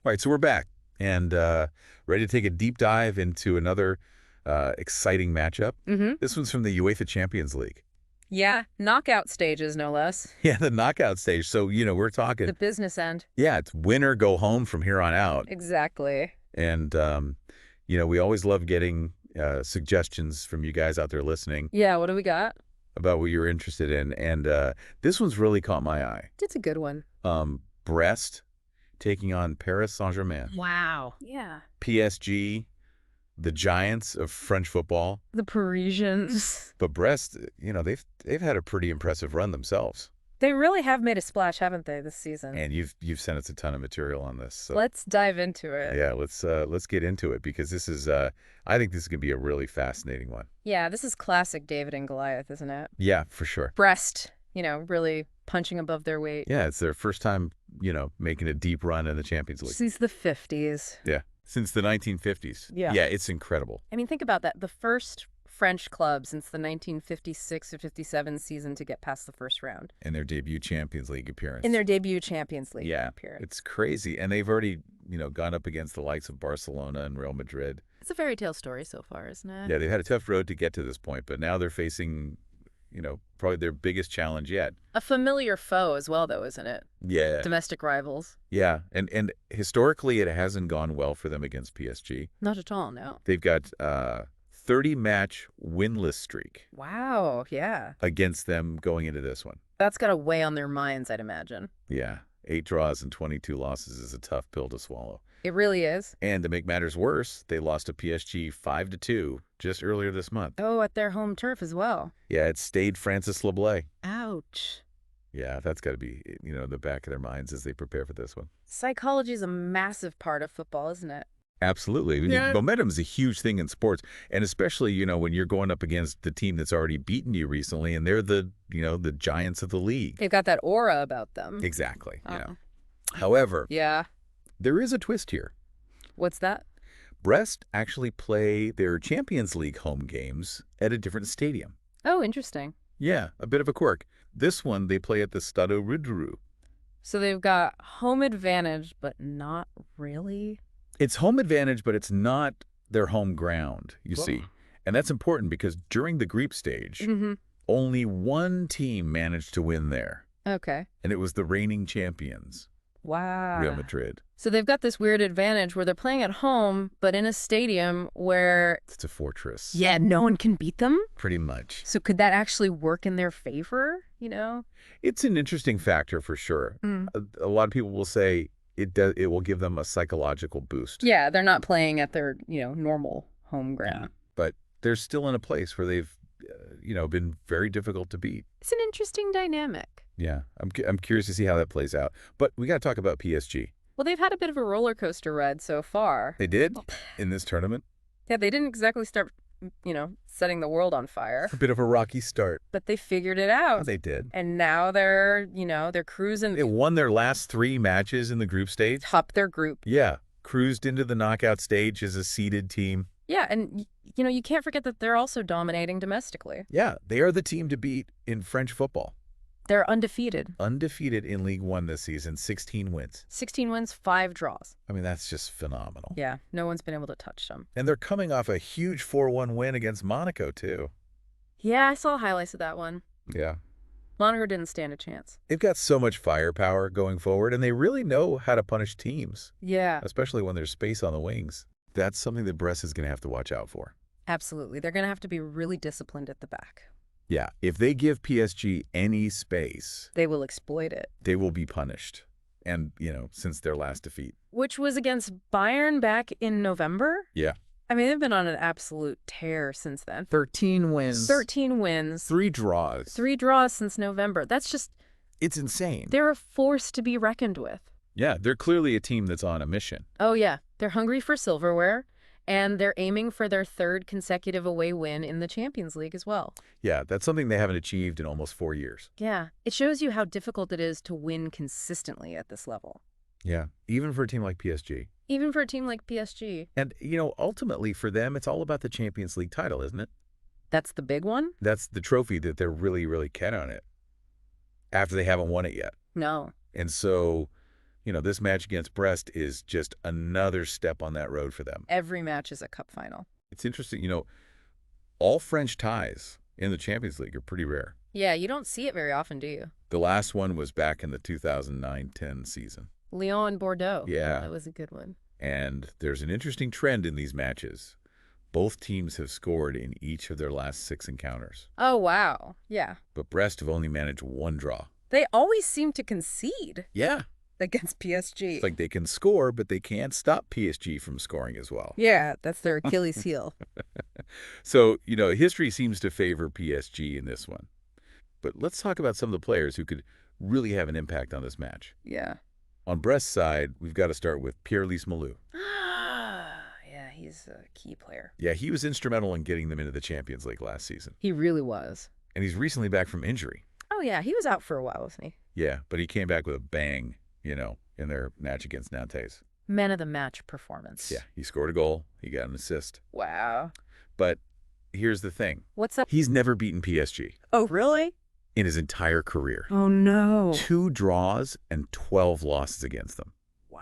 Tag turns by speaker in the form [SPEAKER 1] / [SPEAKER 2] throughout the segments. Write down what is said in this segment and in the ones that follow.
[SPEAKER 1] All right, so we're back and ready to take a deep dive into another exciting matchup. This one's from the UEFA Champions League.
[SPEAKER 2] Yeah, knockout stages, no less.
[SPEAKER 1] Yeah, the knockout stage. So, we're talking,
[SPEAKER 2] The business end.
[SPEAKER 1] yeah, it's win or go home from here on out.
[SPEAKER 2] Exactly.
[SPEAKER 1] And, we always love getting suggestions from you guys out there listening
[SPEAKER 2] Yeah, what do we got?
[SPEAKER 1] about what you're interested in. And this one's really caught my eye.
[SPEAKER 2] It's a good one.
[SPEAKER 1] Brest taking on Paris Saint-Germain.
[SPEAKER 2] Wow. Yeah.
[SPEAKER 1] PSG, the giants of French football.
[SPEAKER 2] The Parisians.
[SPEAKER 1] But Brest, they've had a pretty impressive run themselves.
[SPEAKER 2] They really have made a splash, haven't they, this season?
[SPEAKER 1] And you've sent us a ton of material on this. So.
[SPEAKER 2] Let's dive into it.
[SPEAKER 1] Yeah, let's get into it because this is I think this is gonna be a really fascinating one.
[SPEAKER 2] Yeah, this is classic David and Goliath, isn't it?
[SPEAKER 1] Yeah, for sure.
[SPEAKER 2] Brest, really punching above their weight.
[SPEAKER 1] Yeah, it's their first time, making a deep run in the Champions League.
[SPEAKER 2] Since the 50s.
[SPEAKER 1] Yeah, since the 1950s.
[SPEAKER 2] Yeah.
[SPEAKER 1] Yeah, it's incredible.
[SPEAKER 2] I mean, think about that. The first French club since the 1956 or 57 season to get past the first round.
[SPEAKER 1] In their debut Champions League appearance.
[SPEAKER 2] In their debut Champions League appearance.
[SPEAKER 1] It's crazy. And they've already, gone up against the likes of Barcelona and Real Madrid.
[SPEAKER 2] It's a fairy tale story so far, isn't it?
[SPEAKER 1] Yeah, they've had a tough road to get to this point, but now they're facing, probably their biggest challenge yet.
[SPEAKER 2] A familiar foe as well, though, isn't it?
[SPEAKER 1] Yeah.
[SPEAKER 2] Domestic rivals.
[SPEAKER 1] Yeah, and historically it hasn't gone well for them against PSG.
[SPEAKER 2] Not at all, no.
[SPEAKER 1] They've got 30-match winless streak.
[SPEAKER 2] Wow, yeah.
[SPEAKER 1] Against them going into this one.
[SPEAKER 2] That's got to weigh on their minds, I'd imagine.
[SPEAKER 1] Yeah, 8 draws and 22 losses is a tough pill to swallow.
[SPEAKER 2] It really is.
[SPEAKER 1] And to make matters worse, they lost to PSG 5-2 just earlier this month.
[SPEAKER 2] Oh, at their home turf as well.
[SPEAKER 1] Yeah, it stayed Francis Leblay.
[SPEAKER 2] Ouch.
[SPEAKER 1] Yeah, that's got to be, in the back of their minds as they prepare for this one.
[SPEAKER 2] Psychology is a massive part of football, isn't it?
[SPEAKER 1] Absolutely.
[SPEAKER 2] Yeah.
[SPEAKER 1] Momentum is a huge thing in sports, and especially, when you're going up against the team that's already beaten you recently, and they're the giants of the league.
[SPEAKER 2] They've got that aura about them.
[SPEAKER 1] Exactly.
[SPEAKER 2] Oh.
[SPEAKER 1] However,
[SPEAKER 2] yeah.
[SPEAKER 1] There is a twist here.
[SPEAKER 2] What's that?
[SPEAKER 1] Brest actually play their Champions League home games at a different stadium.
[SPEAKER 2] Oh, interesting.
[SPEAKER 1] Yeah, a bit of a quirk. This one, they play at the Stade Rougerie.
[SPEAKER 2] So they've got home advantage, but not really?
[SPEAKER 1] It's home advantage, but it's not their home ground, you see. And that's important because during the group stage, only one team managed to win there.
[SPEAKER 2] Okay.
[SPEAKER 1] And it was the reigning champions.
[SPEAKER 2] Wow.
[SPEAKER 1] Real Madrid.
[SPEAKER 2] So they've got this weird advantage where they're playing at home, but in a stadium where...
[SPEAKER 1] It's a fortress.
[SPEAKER 2] Yeah, no one can beat them?
[SPEAKER 1] Pretty much.
[SPEAKER 2] So could that actually work in their favor,
[SPEAKER 1] It's an interesting factor for sure. A lot of people will say it will give them a psychological boost.
[SPEAKER 2] Yeah, they're not playing at their, normal home ground.
[SPEAKER 1] But they're still in a place where they've, been very difficult to beat.
[SPEAKER 2] It's an interesting dynamic.
[SPEAKER 1] Yeah, I'm curious to see how that plays out. But we got to talk about PSG.
[SPEAKER 2] Well, they've had a bit of a roller coaster ride so far.
[SPEAKER 1] They did in this tournament?
[SPEAKER 2] Yeah, they didn't exactly start, setting the world on fire.
[SPEAKER 1] A bit of a rocky start.
[SPEAKER 2] But they figured it out.
[SPEAKER 1] They did.
[SPEAKER 2] And now they're, they're cruising.
[SPEAKER 1] They won their last 3 matches in the group stage.
[SPEAKER 2] Topped their group.
[SPEAKER 1] Yeah, cruised into the knockout stage as a seeded team.
[SPEAKER 2] Yeah, and, you can't forget that they're also dominating domestically.
[SPEAKER 1] Yeah, they are the team to beat in French football.
[SPEAKER 2] They're undefeated.
[SPEAKER 1] Undefeated in Ligue 1 this season, 16 wins.
[SPEAKER 2] 16 wins, 5 draws.
[SPEAKER 1] I mean, that's just phenomenal.
[SPEAKER 2] Yeah, no one's been able to touch them.
[SPEAKER 1] And they're coming off a huge 4-1 win against Monaco, too.
[SPEAKER 2] Yeah, I saw highlights of that one.
[SPEAKER 1] Yeah.
[SPEAKER 2] Monaco didn't stand a chance.
[SPEAKER 1] They've got so much firepower going forward, and they really know how to punish teams.
[SPEAKER 2] Yeah.
[SPEAKER 1] Especially when there's space on the wings. That's something that Brest is going to have to watch out for.
[SPEAKER 2] Absolutely. They're going to have to be really disciplined at the back.
[SPEAKER 1] Yeah, if they give PSG any space,
[SPEAKER 2] they will exploit it.
[SPEAKER 1] They will be punished. And, since their last defeat.
[SPEAKER 2] Which was against Bayern back in November?
[SPEAKER 1] Yeah.
[SPEAKER 2] I mean, they've been on an absolute tear since then.
[SPEAKER 1] 13 wins.
[SPEAKER 2] 13 wins.
[SPEAKER 1] 3 draws.
[SPEAKER 2] 3 draws since November. That's just...
[SPEAKER 1] It's insane.
[SPEAKER 2] They're a force to be reckoned with.
[SPEAKER 1] Yeah, they're clearly a team that's on a mission.
[SPEAKER 2] Oh, yeah. They're hungry for silverware. And they're aiming for their 3rd consecutive away win in the Champions League as well.
[SPEAKER 1] Yeah, that's something they haven't achieved in almost 4 years.
[SPEAKER 2] Yeah, it shows you how difficult it is to win consistently at this level.
[SPEAKER 1] Yeah, even for a team like PSG.
[SPEAKER 2] Even for a team like PSG.
[SPEAKER 1] And, ultimately for them, it's all about the Champions League title, isn't it?
[SPEAKER 2] That's the big one?
[SPEAKER 1] That's the trophy that they're really, really counting on it after they haven't won it yet.
[SPEAKER 2] No.
[SPEAKER 1] And so This match against Brest is just another step on that road for them.
[SPEAKER 2] Every match is a cup final.
[SPEAKER 1] It's interesting, all French ties in the Champions League are pretty rare.
[SPEAKER 2] Yeah, you don't see it very often, do you?
[SPEAKER 1] The last one was back in the 2009-10 season.
[SPEAKER 2] Lyon and Bordeaux.
[SPEAKER 1] Yeah.
[SPEAKER 2] That was a good one.
[SPEAKER 1] And there's an interesting trend in these matches. Both teams have scored in each of their last 6 encounters.
[SPEAKER 2] Oh, wow. Yeah.
[SPEAKER 1] But Brest have only managed 1 draw.
[SPEAKER 2] They always seem to concede.
[SPEAKER 1] Yeah.
[SPEAKER 2] Against PSG.
[SPEAKER 1] It's like they can score, but they can't stop PSG from scoring as well.
[SPEAKER 2] Yeah, that's their Achilles heel.
[SPEAKER 1] So, history seems to favor PSG in this one. But let's talk about some of the players who could really have an impact on this match.
[SPEAKER 2] Yeah.
[SPEAKER 1] On Brest's side, we've got to start with Pierre Lees-Melou.
[SPEAKER 2] Yeah, he's a key player.
[SPEAKER 1] Yeah, he was instrumental in getting them into the Champions League last season.
[SPEAKER 2] He really was.
[SPEAKER 1] And he's recently back from injury.
[SPEAKER 2] Oh, yeah, he was out for a while, wasn't he?
[SPEAKER 1] Yeah, but he came back with a bang, in their match against Nantes.
[SPEAKER 2] Man of the match performance.
[SPEAKER 1] Yeah, he scored a goal. He got an assist.
[SPEAKER 2] Wow.
[SPEAKER 1] But here's the thing.
[SPEAKER 2] What's up?
[SPEAKER 1] He's never beaten PSG.
[SPEAKER 2] Oh, really?
[SPEAKER 1] In his entire career.
[SPEAKER 2] Oh, no.
[SPEAKER 1] 2 draws and 12 losses against them.
[SPEAKER 2] Wow.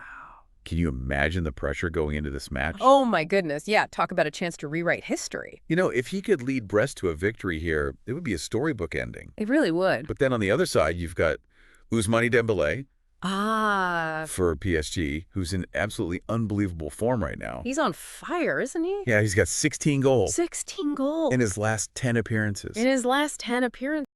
[SPEAKER 1] Can you imagine the pressure going into this match?
[SPEAKER 2] Oh, my goodness. Yeah, talk about a chance to rewrite history.
[SPEAKER 1] If he could lead Brest to a victory here, it would be a storybook ending.
[SPEAKER 2] It really would.
[SPEAKER 1] But then on the other side, you've got Ousmane Dembélé
[SPEAKER 2] for
[SPEAKER 1] PSG, who's in absolutely unbelievable form right now.
[SPEAKER 2] He's on fire, isn't he?
[SPEAKER 1] Yeah, he's got 16 goals.
[SPEAKER 2] 16 goals.
[SPEAKER 1] In his last 10 appearances.
[SPEAKER 2] In his last 10 appearances.